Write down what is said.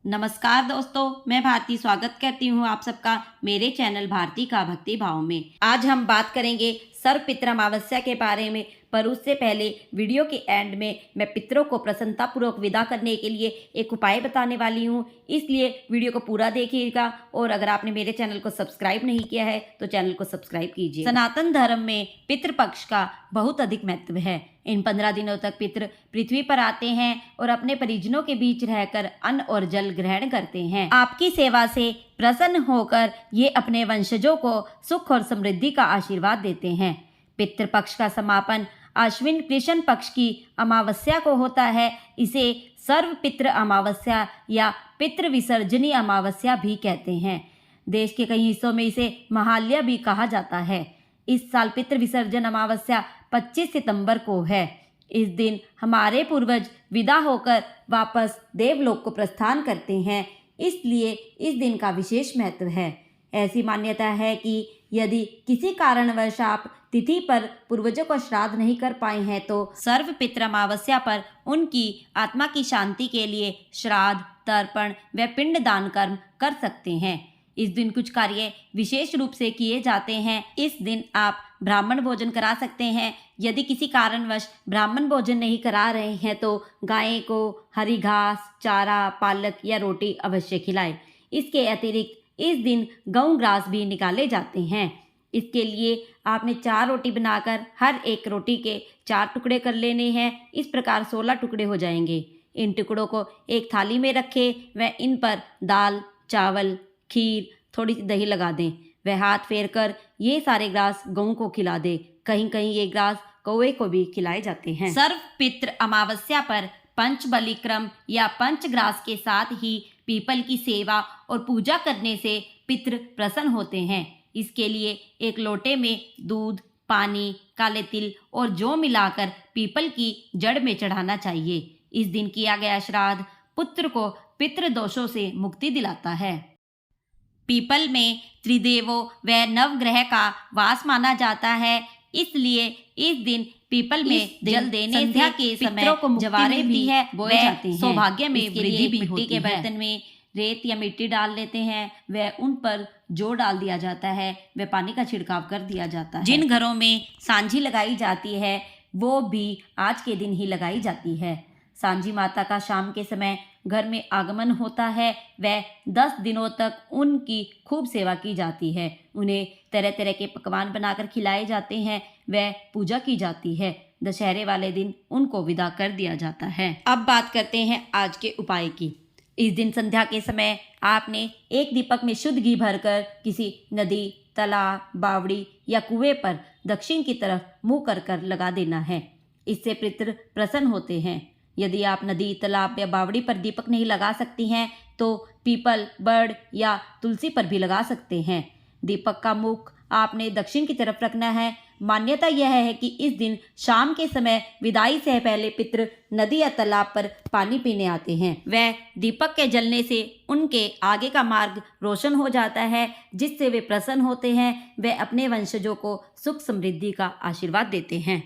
नमस्कार दोस्तों, मैं भारती स्वागत करती हूँ आप सबका मेरे चैनल भारती का भक्ति भाव में। आज हम बात करेंगे सर्व पितृ अमावस्या के बारे में, पर उससे पहले वीडियो के एंड में मैं पितरों को प्रसन्नतापूर्वक विदा करने के लिए एक उपाय बताने वाली हूँ, इसलिए वीडियो को पूरा देखिएगा। और अगर आपने मेरे चैनल को सब्सक्राइब नहीं किया है तो चैनल को सब्सक्राइब कीजिए। सनातन धर्म में पितृपक्ष का बहुत अधिक महत्व है। इन 15 दिनों तक पितृ पृथ्वी पर आते हैं और अपने परिजनों के बीच रहकर अन्न और जल ग्रहण करते हैं। आपकी सेवा से प्रसन्न होकर ये अपने वंशजों को सुख और समृद्धि का आशीर्वाद देते हैं। पितृपक्ष का समापन आश्विन कृष्ण पक्ष की अमावस्या को होता है। इसे सर्व पितृ अमावस्या या पितृ विसर्जनी अमावस्या भी कहते हैं। देश के कई हिस्सों में इसे महालया भी कहा जाता है। इस साल पितृ विसर्जन अमावस्या 25 सितंबर को है। इस दिन हमारे पूर्वज विदा होकर वापस देवलोक को प्रस्थान करते हैं, इसलिए इस दिन का विशेष महत्व है। ऐसी मान्यता है कि यदि किसी कारणवश आप तिथि पर पूर्वजों को श्राद्ध नहीं कर पाए हैं तो सर्व पितृ अमावस्या पर उनकी आत्मा की शांति के लिए श्राद्ध, तर्पण व पिंड दान कर्म कर सकते हैं। इस दिन कुछ कार्य विशेष रूप से किए जाते हैं। इस दिन आप ब्राह्मण भोजन करा सकते हैं। यदि किसी कारणवश ब्राह्मण भोजन नहीं करा रहे हैं तो गाय को हरी घास, चारा, पालक या रोटी अवश्य खिलाएं। इसके अतिरिक्त इस दिन गऊ ग्रास भी निकाले जाते हैं। इसके लिए आपने 4 रोटी बनाकर हर एक रोटी के 4 टुकड़े कर लेने हैं। इस प्रकार 16 टुकड़े हो जाएंगे। इन टुकड़ों को एक थाली में रखें व इन पर दाल, चावल, खीर, थोड़ी सी दही लगा दें। वह हाथ फेर कर ये सारे ग्रास गऊ को खिला दे। कहीं कहीं ये ग्रास कौवे को भी खिलाए जाते हैं। सर्व पितृ अमावस्या पर पंच बलिक्रम या पंचग्रास के साथ ही पीपल की सेवा और पूजा करने से पितृ प्रसन्न होते हैं। इसके लिए एक लोटे में दूध, पानी, काले तिल और जौ मिलाकर पीपल की जड़ में चढ़ाना चाहिए। इस दिन किया गया श्राद्ध पुत्र को पितृ दोषों से मुक्ति दिलाता है। पीपल में त्रिदेवों व नवग्रह का वास माना जाता है, इसलिए इस दिन पीपल में जल देने से के पितरों को जवारे भी है बोए जाते हैं। सौभाग्य में वृद्धि भी मिट्टी के बर्तन में रेत या मिट्टी डाल लेते हैं, वह उन पर जौ डाल दिया जाता है, वह पानी का छिड़काव कर दिया जाता है। जिन घरों में सांझी लगाई जाती है वो भी आज के दिन ही लगाई जाती है। सांझी माता का शाम के समय घर में आगमन होता है। वह 10 दिनों तक उनकी खूब सेवा की जाती है। उन्हें तरह तरह के पकवान बनाकर खिलाए जाते हैं। वह पूजा की जाती है। दशहरे वाले दिन उनको विदा कर दिया जाता है। अब बात करते हैं आज के उपाय की। इस दिन संध्या के समय आपने एक दीपक में शुद्ध घी भरकर किसी नदी, तालाब, बावड़ी या कुएं पर दक्षिण की तरफ मुंह कर कर लगा देना है। इससे पितृ प्रसन्न होते हैं। यदि आप नदी, तालाब या बावड़ी पर दीपक नहीं लगा सकती हैं तो पीपल, बड़ या तुलसी पर भी लगा सकते हैं। दीपक का मुख आपने दक्षिण की तरफ रखना है। मान्यता यह है कि इस दिन शाम के समय विदाई से पहले पितृ नदी या तालाब पर पानी पीने आते हैं। वह दीपक के जलने से उनके आगे का मार्ग रोशन हो जाता है, जिससे वे प्रसन्न होते हैं। वे अपने वंशजों को सुख समृद्धि का आशीर्वाद देते हैं।